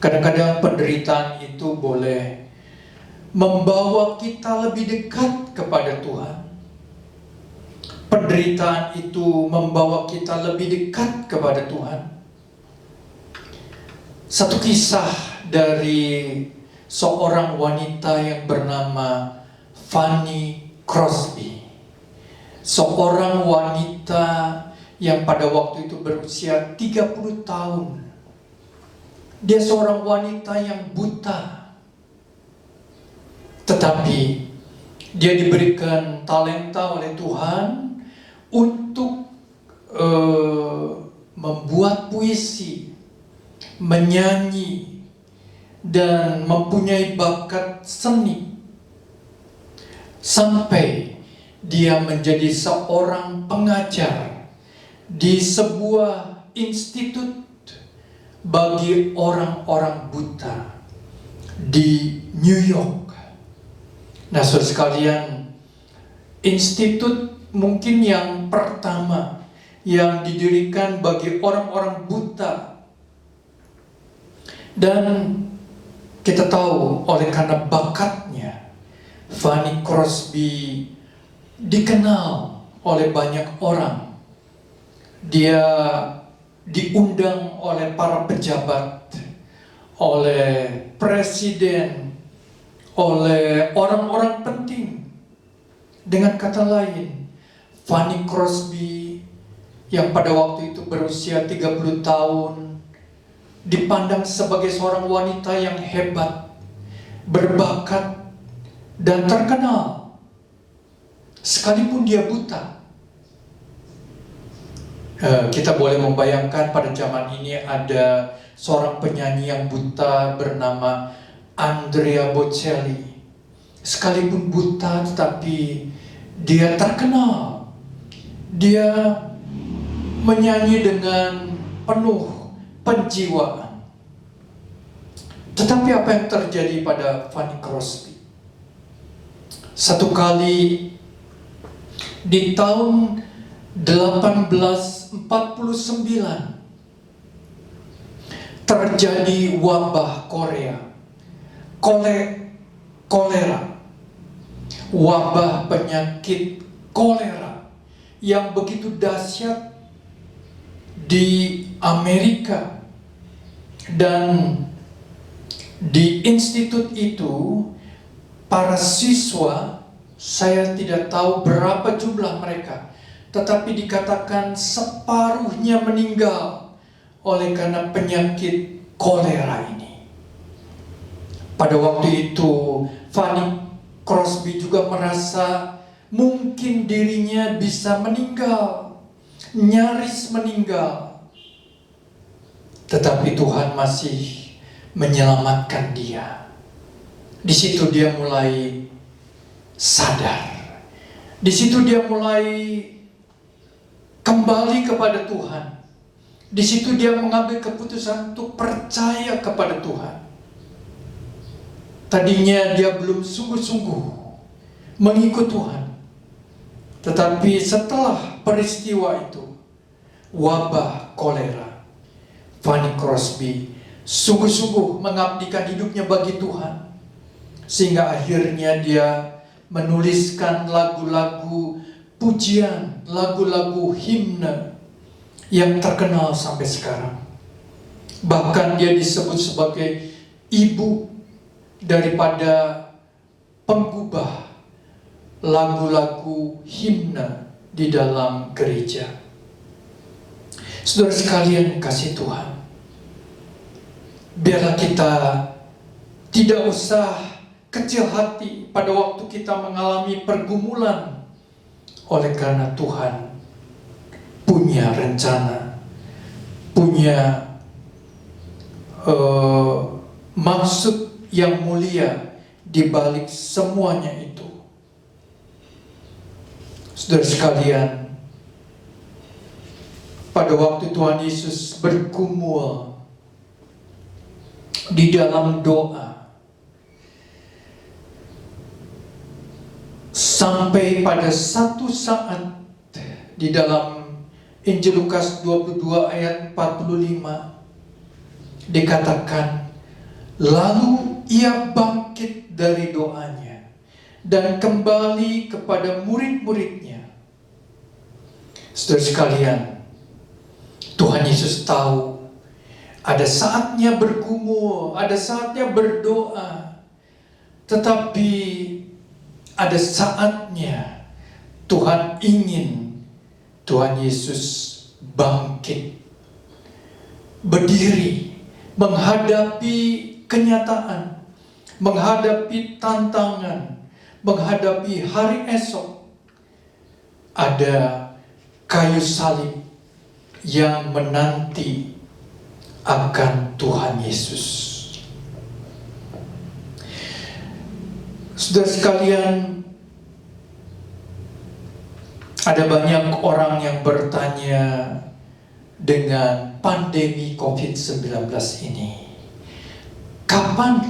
Kadang-kadang penderitaan itu boleh membawa kita lebih dekat kepada Tuhan. Penderitaan itu membawa kita lebih dekat kepada Tuhan. Satu kisah dari seorang wanita yang bernama Fanny Crosby. Seorang wanita yang pada waktu itu berusia 30 tahun. Dia seorang wanita yang buta. Tetapi dia diberikan talenta oleh Tuhan untuk membuat puisi, menyanyi, dan mempunyai bakat seni. Sampai dia menjadi seorang pengajar di sebuah institut bagi orang-orang buta di New York. Nah, saudara sekalian, institut mungkin yang pertama yang didirikan bagi orang-orang buta. Dan kita tahu oleh karena bakatnya, Fanny Crosby dikenal oleh banyak orang. Dia diundang oleh para pejabat, oleh presiden, oleh orang-orang penting. Dengan kata lain, Fanny Crosby yang pada waktu itu berusia 30 tahun dipandang sebagai seorang wanita yang hebat, berbakat, dan terkenal. Sekalipun dia buta. Kita boleh membayangkan pada zaman ini ada seorang penyanyi yang buta bernama Andrea Bocelli. Sekalipun buta tetapi dia terkenal. Dia menyanyi dengan penuh penjiwaan. Tetapi apa yang terjadi pada Fanny Crosby? Satu kali di tahun 1849 terjadi wabah kolera, wabah penyakit kolera yang begitu dahsyat di Amerika. Dan di institut itu para siswa Saya tidak tahu berapa jumlah mereka, tetapi dikatakan separuhnya meninggal oleh karena penyakit kolera ini. Pada waktu itu, Fanny Crosby juga merasa mungkin dirinya bisa meninggal, nyaris meninggal. Tetapi Tuhan masih menyelamatkan dia. Di situ dia mulai sadar. Di situ dia mulai kembali kepada Tuhan. Di situ dia mengambil keputusan untuk percaya kepada Tuhan. Tadinya dia belum sungguh-sungguh mengikut Tuhan. Tetapi setelah peristiwa itu, wabah kolera, Fanny Crosby sungguh-sungguh mengabdikan hidupnya bagi Tuhan. Sehingga akhirnya dia menuliskan lagu-lagu pujian, lagu-lagu himne yang terkenal sampai sekarang. Bahkan dia disebut sebagai ibu daripada penggubah lagu-lagu himne di dalam gereja. Saudara sekalian kasih Tuhan, biarlah kita tidak usah kecil hati pada waktu kita mengalami pergumulan, oleh karena Tuhan punya rencana, punya maksud yang mulia di balik semuanya itu. Saudara sekalian, pada waktu Tuhan Yesus bergumul di dalam doa, sampai pada satu saat di dalam Injil Lukas 22 ayat 45 dikatakan, lalu ia bangkit dari doanya dan kembali kepada murid-muridnya. Saudara sekalian, Tuhan Yesus tahu ada saatnya bergumul, ada saatnya berdoa, tetapi ada saatnya Tuhan ingin Tuhan Yesus bangkit, berdiri, menghadapi kenyataan, menghadapi tantangan, menghadapi hari esok. Ada kayu salib yang menanti akan Tuhan Yesus. Saudara sekalian, ada banyak orang yang bertanya dengan pandemi COVID-19 ini, kapan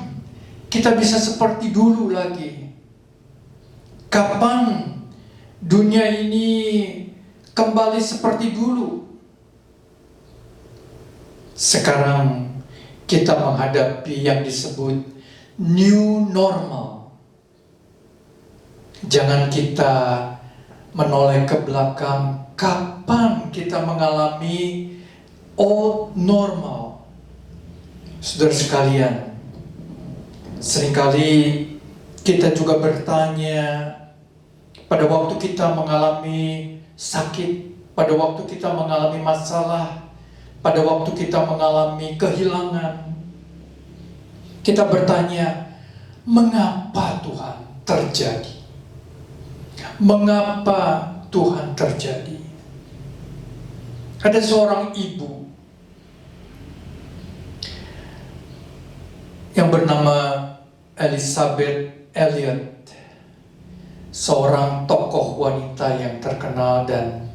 kita bisa seperti dulu lagi? Kapan dunia ini kembali seperti dulu? Sekarang kita menghadapi yang disebut new normal. Jangan kita menoleh ke belakang, kapan kita mengalami old normal. Saudara sekalian, seringkali kita juga bertanya, pada waktu kita mengalami sakit, pada waktu kita mengalami masalah, pada waktu kita mengalami kehilangan, kita bertanya, mengapa Tuhan terjadi? Mengapa Tuhan terjadi? Ada seorang ibu yang bernama Elizabeth Elliot, seorang tokoh wanita yang terkenal, dan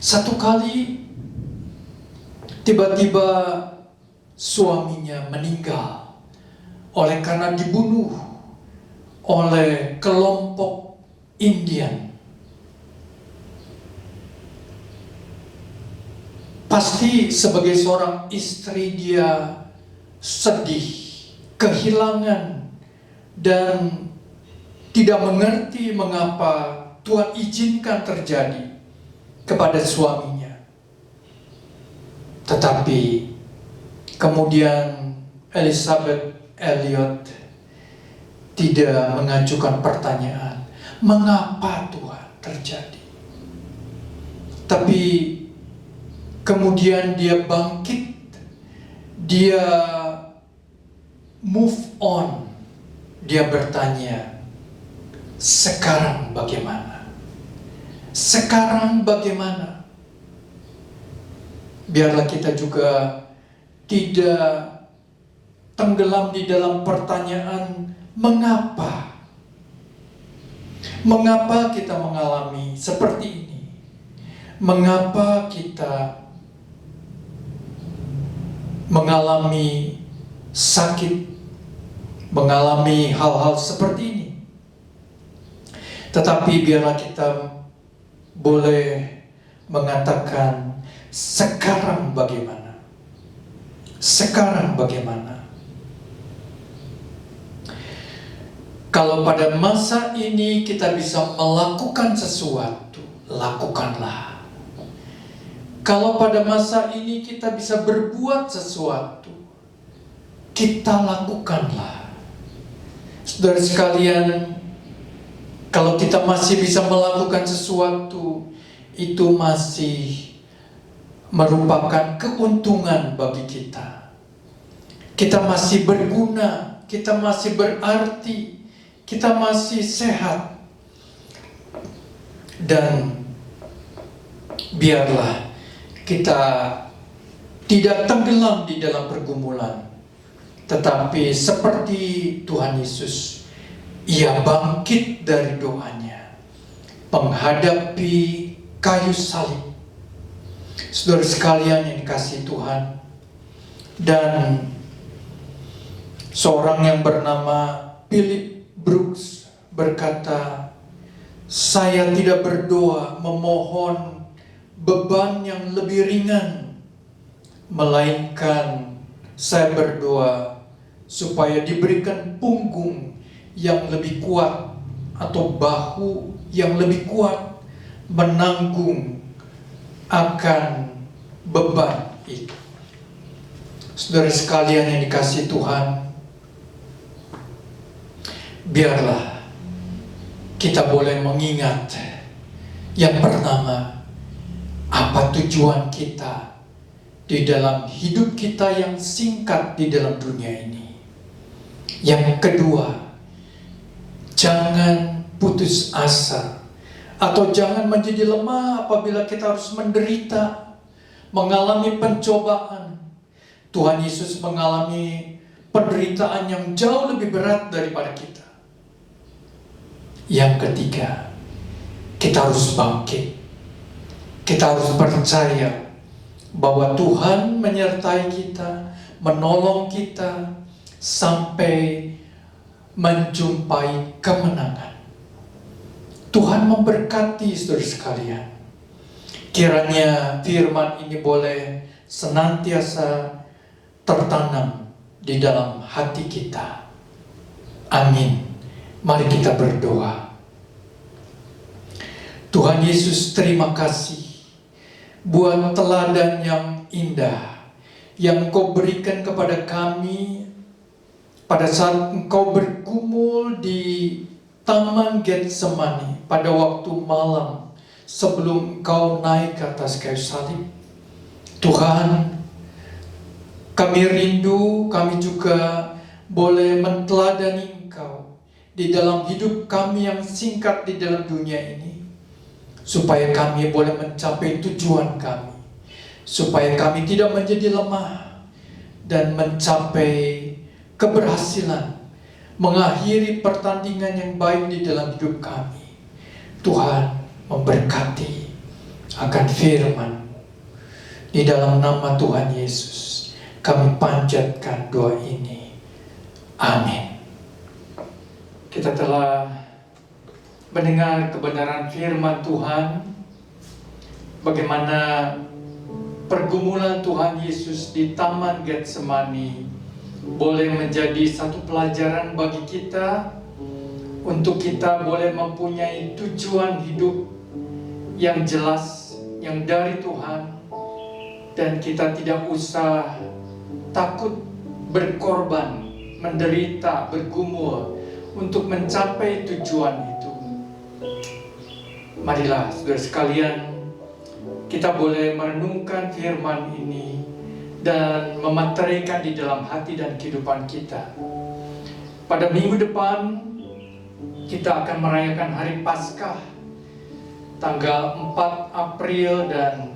satu kali tiba-tiba suaminya meninggal oleh karena dibunuh oleh kelompok Indian. Pasti sebagai seorang istri dia sedih, kehilangan, dan tidak mengerti mengapa Tuhan izinkan terjadi kepada suaminya. Tetapi kemudian Elizabeth Elliot tidak mengajukan pertanyaan, Mengapa Tuhan terjadi? Tapi kemudian dia bangkit, dia move on, dia bertanya, sekarang bagaimana? Sekarang bagaimana? Biarlah kita juga tidak tenggelam di dalam pertanyaan mengapa? Mengapa kita mengalami seperti ini? Mengapa kita mengalami sakit, mengalami hal-hal seperti ini? Tetapi biarlah kita boleh mengatakan, sekarang bagaimana? Sekarang bagaimana? Kalau pada masa ini kita bisa melakukan sesuatu, lakukanlah. Kalau pada masa ini kita bisa berbuat sesuatu, kita lakukanlah. Saudara sekalian, kalau kita masih bisa melakukan sesuatu, itu masih merupakan keuntungan bagi kita. Kita masih berguna, kita masih berarti, kita masih sehat. Dan biarlah kita tidak tenggelam di dalam pergumulan, tetapi seperti Tuhan Yesus, Ia bangkit dari doanya, menghadapi kayu salib. Saudara sekalian yang dikasihi Tuhan, dan seorang yang bernama Philip Brooks berkata, saya tidak berdoa memohon beban yang lebih ringan, melainkan saya berdoa supaya diberikan punggung yang lebih kuat atau bahu yang lebih kuat menanggung akan beban itu. Saudara sekalian yang dikasihi Tuhan, biarlah kita boleh mengingat yang pertama, apa tujuan kita di dalam hidup kita yang singkat di dalam dunia ini. Yang kedua, jangan putus asa atau jangan menjadi lemah apabila kita harus menderita, mengalami pencobaan. Tuhan Yesus mengalami penderitaan yang jauh lebih berat daripada kita. Yang ketiga, kita harus bangkit. Kita harus percaya bahwa Tuhan menyertai kita, menolong kita sampai menjumpai kemenangan. Tuhan memberkati saudara sekalian. Kiranya firman ini boleh senantiasa tertanam di dalam hati kita. Amin. Mari kita berdoa. Tuhan Yesus, terima kasih buat teladan yang indah yang Engkau berikan kepada kami pada saat Engkau bergumul di Taman Getsemani pada waktu malam sebelum Engkau naik ke atas kayu salib. Tuhan, kami rindu, kami juga boleh menteladani Engkau di dalam hidup kami yang singkat di dalam dunia ini, supaya kami boleh mencapai tujuan kami, supaya kami tidak menjadi lemah dan mencapai keberhasilan, mengakhiri pertandingan yang baik di dalam hidup kami. Tuhan memberkati akan firman. Di dalam nama Tuhan Yesus kami panjatkan doa ini. Amin. Kita telah mendengar kebenaran firman Tuhan, bagaimana pergumulan Tuhan Yesus di Taman Getsemani boleh menjadi satu pelajaran bagi kita, untuk kita boleh mempunyai tujuan hidup yang jelas, yang dari Tuhan, dan kita tidak usah takut berkorban, menderita, bergumul untuk mencapai tujuan itu. Marilah saudara sekalian, kita boleh merenungkan firman ini dan memateraikan di dalam hati dan kehidupan kita. Pada minggu depan kita akan merayakan hari Paskah tanggal 4 April, dan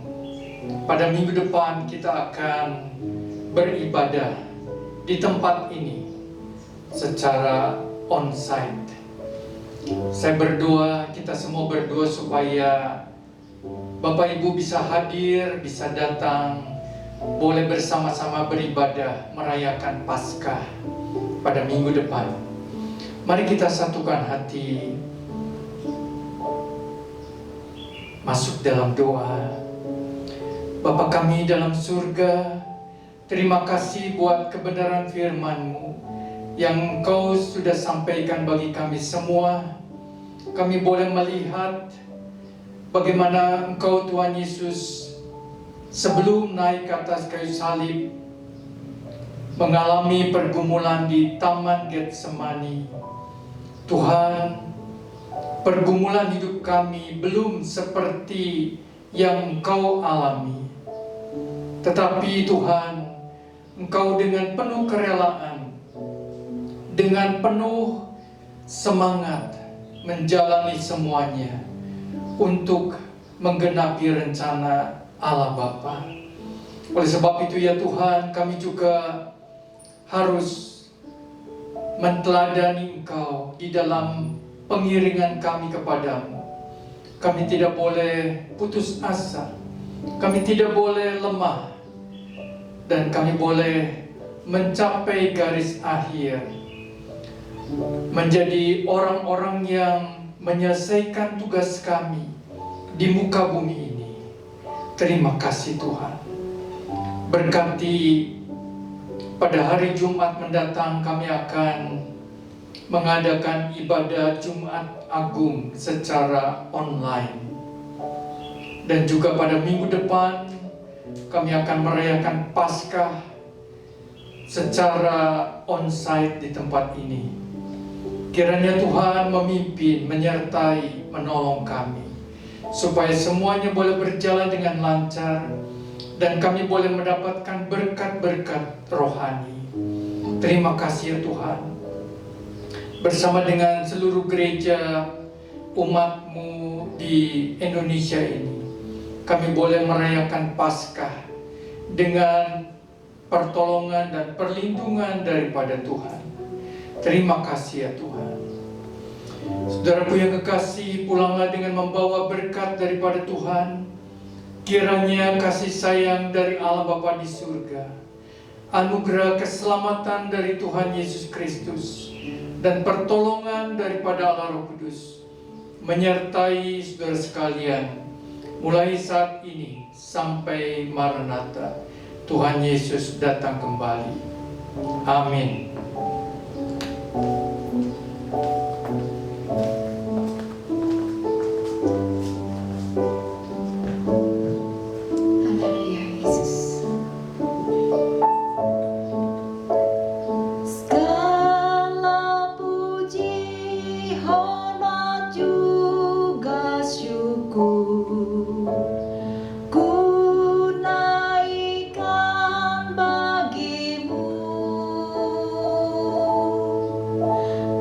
pada minggu depan kita akan beribadah di tempat ini secara onsite. Saya berdoa, kita semua berdoa supaya Bapak Ibu bisa hadir, bisa datang, boleh bersama-sama beribadah merayakan Paskah pada minggu depan. Mari kita satukan hati, masuk dalam doa. Bapa kami dalam surga, terima kasih buat kebenaran firman-Mu yang Engkau sudah sampaikan bagi kami semua. Kami boleh melihat bagaimana Engkau Tuhan Yesus sebelum naik ke atas kayu salib mengalami pergumulan di Taman Getsemani. Tuhan, pergumulan hidup kami belum seperti yang Engkau alami. Tetapi Tuhan, Engkau dengan penuh kerelaan, dengan penuh semangat menjalani semuanya untuk menggenapi rencana Allah Bapa. Oleh sebab itu ya Tuhan, kami juga harus menteladani Engkau di dalam pengiringan kami kepadamu. Kami tidak boleh putus asa, kami tidak boleh lemah, dan kami boleh mencapai garis akhir, menjadi orang-orang yang menyelesaikan tugas kami di muka bumi ini. Terima kasih Tuhan. Berkati pada hari Jumat mendatang kami akan mengadakan ibadah Jumat Agung secara online. Dan juga pada minggu depan kami akan merayakan Paskah secara onsite di tempat ini. Kiranya Tuhan memimpin, menyertai, menolong kami, supaya semuanya boleh berjalan dengan lancar, dan kami boleh mendapatkan berkat-berkat rohani. Terima kasih ya Tuhan. Bersama dengan seluruh gereja umat-Mu di Indonesia ini, kami boleh merayakan Paskah dengan pertolongan dan perlindungan daripada Tuhan. Terima kasih ya Tuhan. Saudaraku yang kekasih, pulanglah dengan membawa berkat daripada Tuhan. Kiranya kasih sayang dari Allah Bapa di surga, anugerah keselamatan dari Tuhan Yesus Kristus, dan pertolongan daripada Allah Roh Kudus menyertai saudara sekalian mulai saat ini sampai Maranatha, Tuhan Yesus datang kembali. Amin.
Haleluya Yesus. Segala puji, hormat juga syukur ku naikkan bagimu,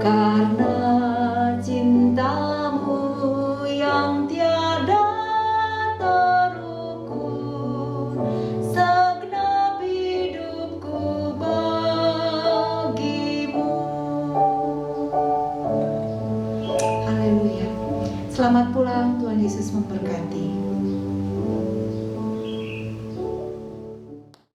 karena cintamu yang tiada terukur, segenap hidupku bagimu. Haleluya. Selamat pulang, Tuhan Yesus memberkati.